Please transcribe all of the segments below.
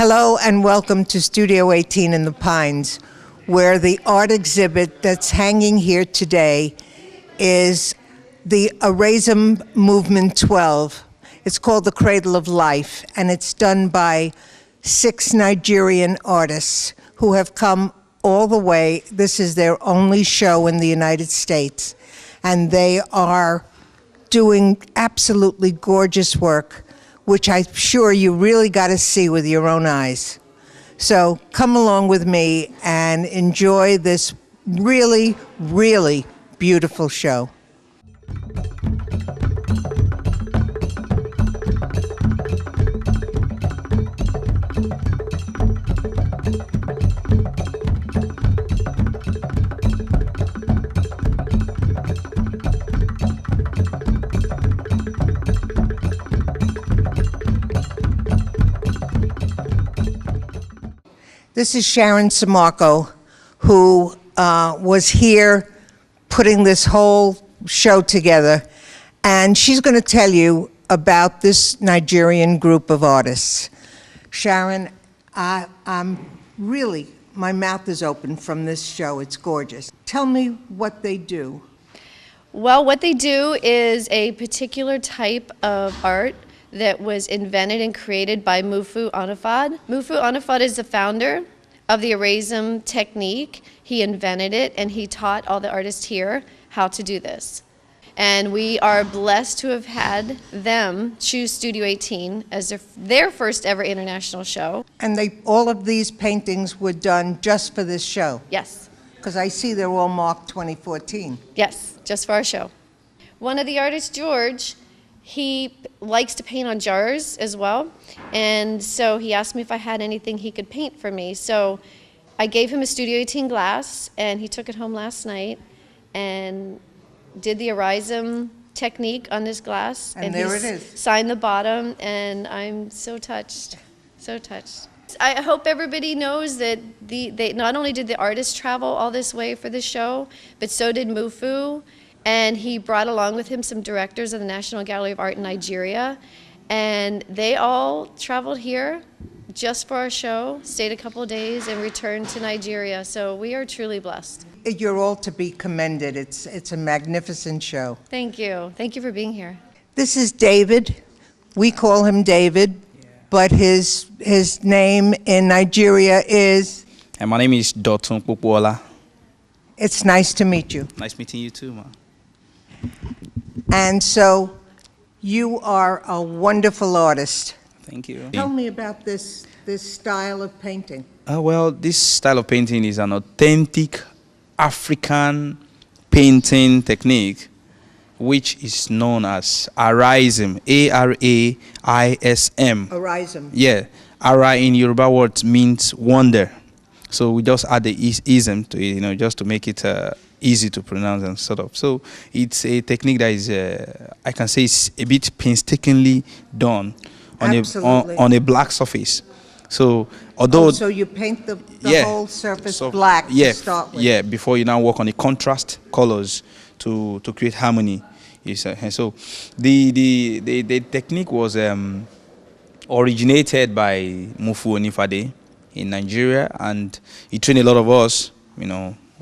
Hello and welcome to Studio 18 in the Pines, where the art exhibit that's hanging here today is the Araism Movement 12. It's called The Cradle of Life, and it's done by 6 Nigerian artists who have come all the way. This is their only show in the United States, and they are doing absolutely gorgeous work, which I'm sure you really got to see with your own eyes. So come along with me and enjoy this really, really beautiful show. This is Sharon Samarco, who was here putting this whole show together, and she's going to tell you about this Nigerian group of artists. Sharon, I'm really, my mouth is open from this show. It's gorgeous. Tell me what they do. Well, what they do is a particular type of art that was invented and created by Mufu Onifad. Mufu Onifad is the founder of the Araism technique. He invented it, and he taught all the artists here how to do this. And we are blessed to have had them choose Studio 18 as their first ever international show. And all of these paintings were done just for this show? Yes. Because I see they're all marked 2014. Yes, just for our show. One of the artists, George, he likes to paint on jars as well, and so he asked me if I had anything he could paint for me. So I gave him a Studio 18 glass, and he took it home last night and did the Araism technique on this glass. And there it is. Signed the bottom, and I'm so touched, so touched. I hope everybody knows that they not only did the artists travel all this way for the show, but so did Mufu. And he brought along with him some directors of the National Gallery of Art in Nigeria. And they all traveled here just for our show, stayed a couple of days, and returned to Nigeria. So we are truly blessed. You're all to be commended. It's a magnificent show. Thank you. Thank you for being here. This is David. We call him David, but his name in Nigeria is? And my name is Dotun Pupuola. It's nice to meet you. Nice meeting you too, ma. And so you are a wonderful artist. Thank you. Tell me about this style of painting. Well, this style of painting is an authentic African painting technique, which is known as Araism, A-R-A-I-S-M. Araism. Yeah, Ara in Yoruba words means wonder. So we just add the ism to it, just to make it easy to pronounce and sort of. So it's a technique that is, I can say, it's a bit painstakingly done on a black surface. So although so you paint the whole surface black to start with. Yeah, before you now work on the contrast colors to create harmony. And so the technique was originated by Mufu Onifade in Nigeria, and he trained a lot of us,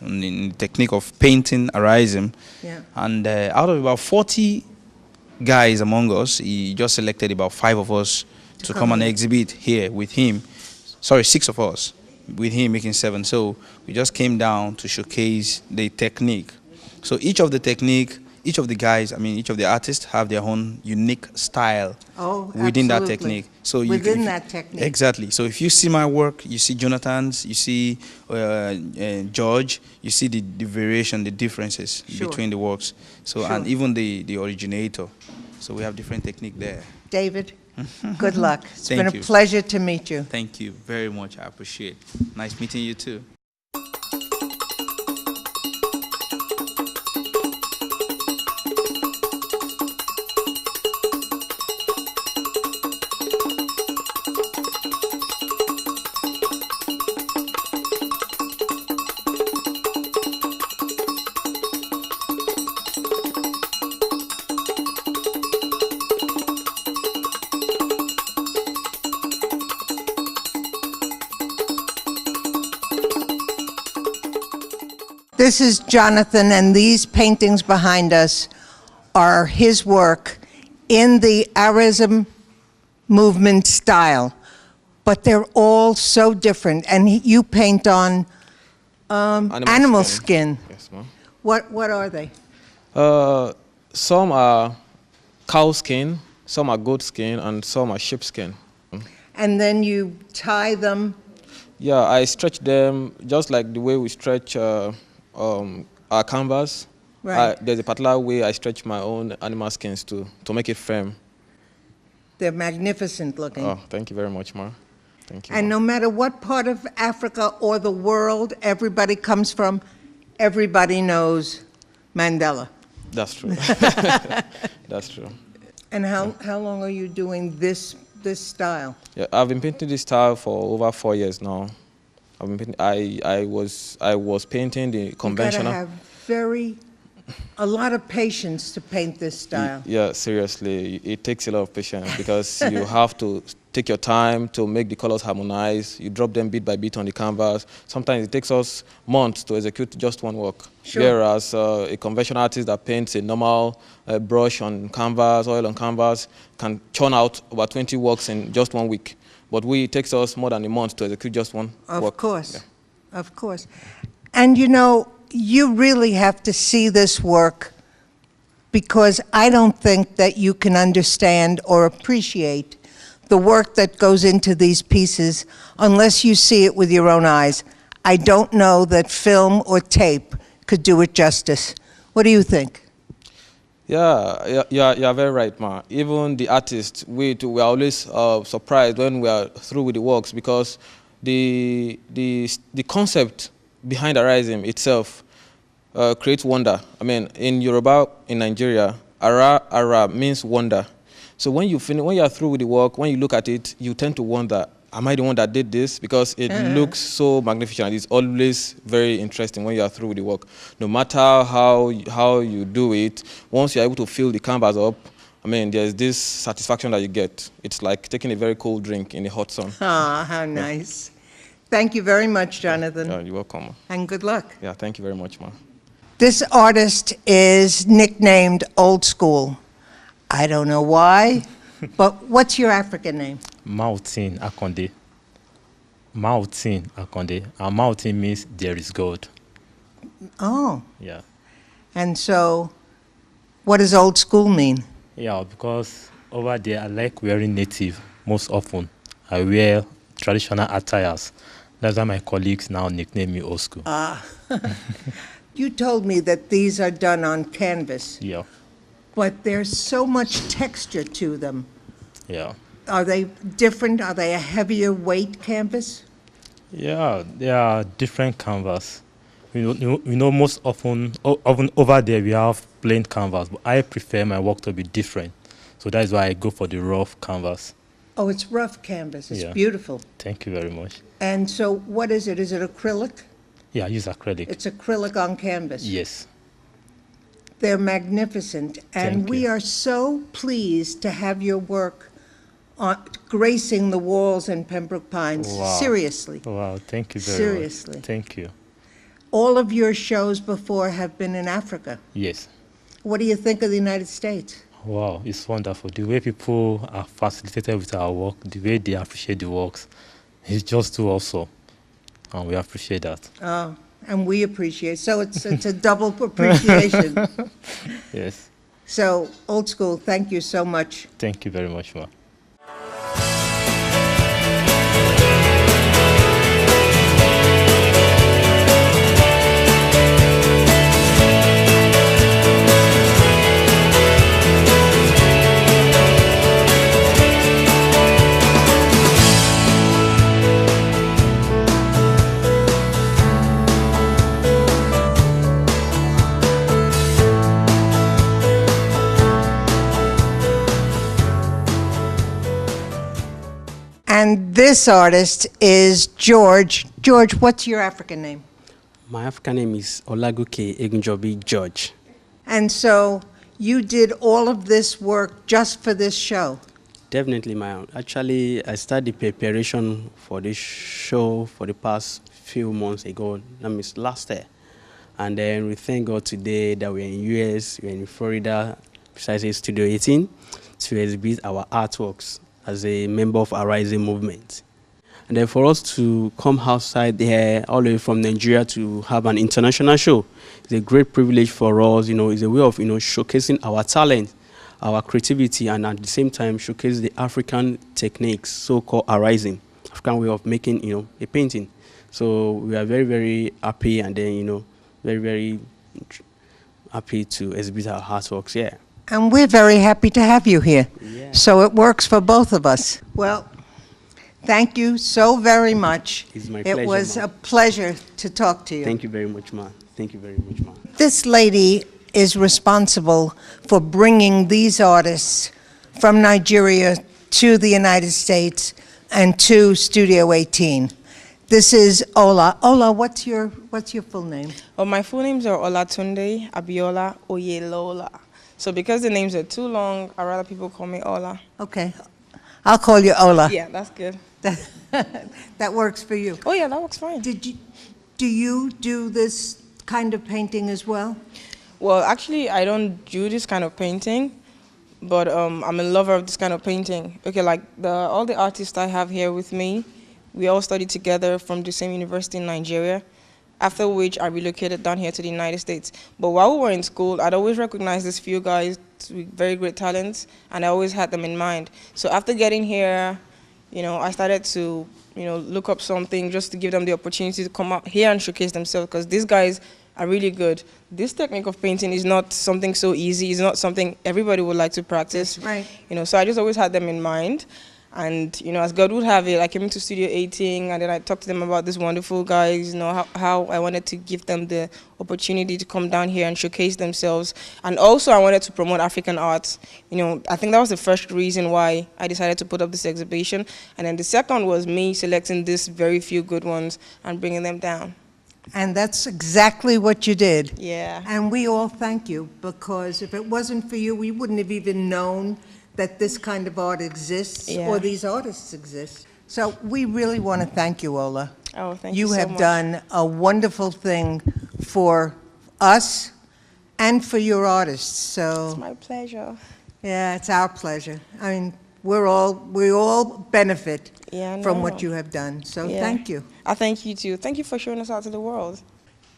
in the technique of painting Araism. Yeah. And out of about 40 guys among us, he just selected about 5 of us to come and exhibit here with him. Sorry, 6 of us with him, making 7. So we just came down to showcase the technique. So each of the guys, each of the artists have their own unique style within that technique. So within that technique. Exactly. So if you see my work, you see Jonathan's, you see George, you see the variation, the differences between the works. So and even the originator. So we have different technique there. David, good luck. It's been a pleasure to meet you. Thank you very much. I appreciate it. Nice meeting you too. This is Jonathan, and these paintings behind us are his work in the Araism movement style. But they're all so different. And you paint on animal skin. Yes, ma'am. What are they? Some are cow skin, some are goat skin, and some are sheep skin. And then you tie them. Yeah, I stretch them just like the way we stretch our canvas. Right. There's a particular way I stretch my own animal skins to make it firm. They're magnificent looking. Oh, thank you very much, Ma. Thank you. And Ma. no matter what part of Africa or the world everybody comes from, everybody knows Mandela. That's true. That's true. And how long are you doing this style? Yeah, I've been painting this style for over 4 years now. I've been painting, I was painting the conventional. You gotta have a lot of patience to paint this style. Yeah, seriously, it takes a lot of patience because you have to take your time to make the colors harmonize. You drop them bit by bit on the canvas. Sometimes it takes us months to execute just one work. Sure. Whereas a conventional artist that paints a normal brush on canvas, oil on canvas, can churn out about 20 works in just 1 week. But it takes us more than a month to execute just one work. Of course, yeah. of course. And you know, you really have to see this work because I don't think that you can understand or appreciate the work that goes into these pieces unless you see it with your own eyes. I don't know that film or tape could do it justice. What do you think? Yeah, you're very right, Ma. Even the artists, we are always surprised when we are through with the works because the concept behind Araism itself creates wonder. I mean, in Yoruba, in Nigeria, Ara means wonder. So when you are through with the work, when you look at it, you tend to wonder, am I the one that did this? Because it looks so magnificent. It's always very interesting when you are through with the work. No matter how you do it, once you're able to fill the canvas up, I mean, there's this satisfaction that you get. It's like taking a very cold drink in the hot sun. Ah, how nice. Thank you very much, Jonathan. You're welcome, Ma. And good luck. Yeah, thank you very much, Ma. This artist is nicknamed Old School. I don't know why, but what's your African name? Mautin Akonde. Mautin Akonde. And Mautin means there is God. Oh, Yeah. and so what does Old School mean? Yeah, because over there I like wearing native most often. I wear traditional attires. That's why my colleagues now nickname me Old School. You told me that these are done on canvas, Yeah. but there's so much texture to them. Yeah. Are they different? Are they a heavier weight canvas? Yeah, there are different canvas. You know most often over there we have plain canvas, but I prefer my work to be different. So that's why I go for the rough canvas. Oh, it's rough canvas. It's Yeah. beautiful. Thank you very much. And so what is it? Is it acrylic? Yeah, I use acrylic. It's acrylic on canvas. Yes. They're magnificent, and Thank we you. are so pleased to have your work gracing the walls in Pembroke Pines. Wow. Seriously. Wow, thank you very Seriously. much. Thank you. All of your shows before have been in Africa. Yes. What do you think of the United States? Wow, it's wonderful. The way people are facilitated with our work, the way they appreciate the works, it's just too awesome. And we appreciate that. Oh, and we appreciate. So it's a double appreciation. Yes. So, Old School, thank you so much. Thank you very much, Ma. And this artist is George. George, what's your African name? My African name is Olagoke Egunjobi George. And so you did all of this work just for this show? Definitely my own. Actually, I started the preparation for this show for the past few months ago. That means last year. And then we thank God today that we're in US, we're in Florida, precisely Studio 18, to exhibit our artworks as a member of Araism movement. And then for us to come outside here, all the way from Nigeria, to have an international show, it's a great privilege for us. It's a way of, showcasing our talent, our creativity, and at the same time showcase the African techniques, so-called Araism, African way of making, a painting. So we are very, very happy, and then, very, very happy to exhibit our artworks here. And we're very happy to have you here. Yeah. So it works for both of us. Well, thank you so very much. It's my It pleasure, was ma'am. a pleasure to talk to you. Thank you very much, ma. Thank you very much, ma. This lady is responsible for bringing these artists from Nigeria to the United States and to Studio 18. This is Ola. Ola, what's your full name? Oh, my full names are Olatunde Abiola Oyelola. So because the names are too long, I'd rather people call me Ola. Okay. I'll call you Ola. Yeah, that's good. That works for you. Oh yeah, that works fine. Do you do this kind of painting as well? Well, actually, I don't do this kind of painting, but I'm a lover of this kind of painting. Okay, like all the artists I have here with me, we all studied together from the same university in Nigeria, after which I relocated down here to the United States. But while we were in school, I'd always recognized these few guys with very great talents, and I always had them in mind. So after getting here, I started to, look up something just to give them the opportunity to come out here and showcase themselves, because these guys are really good. This technique of painting is not something so easy. It's not something everybody would like to practice. That's right. So I just always had them in mind. And, as God would have it, I came into Studio 18, and then I talked to them about these wonderful guys, how I wanted to give them the opportunity to come down here and showcase themselves. And also I wanted to promote African art. I think that was the first reason why I decided to put up this exhibition. And then the second was me selecting these very few good ones and bringing them down. And that's exactly what you did. Yeah. And we all thank you, because if it wasn't for you, we wouldn't have even known that this kind of art exists, Yeah. or these artists exist. So we really want to thank you, Ola. Oh, thank you You so have much. done a wonderful thing for us and for your artists. It's So my pleasure. yeah, it's our pleasure. I mean, we all benefit Yeah, I from know. what you have done. So Yeah. thank you. I thank you too. Thank you for showing us out to the world.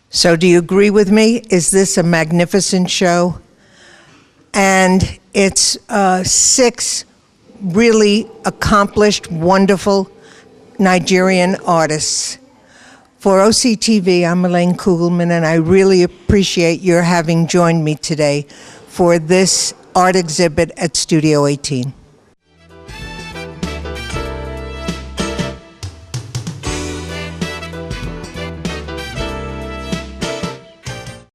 So do you agree with me? Is this a magnificent show? And it's 6 really accomplished, wonderful Nigerian artists. For OCTV, I'm Elaine Kugelman, and I really appreciate your having joined me today for this art exhibit at Studio 18.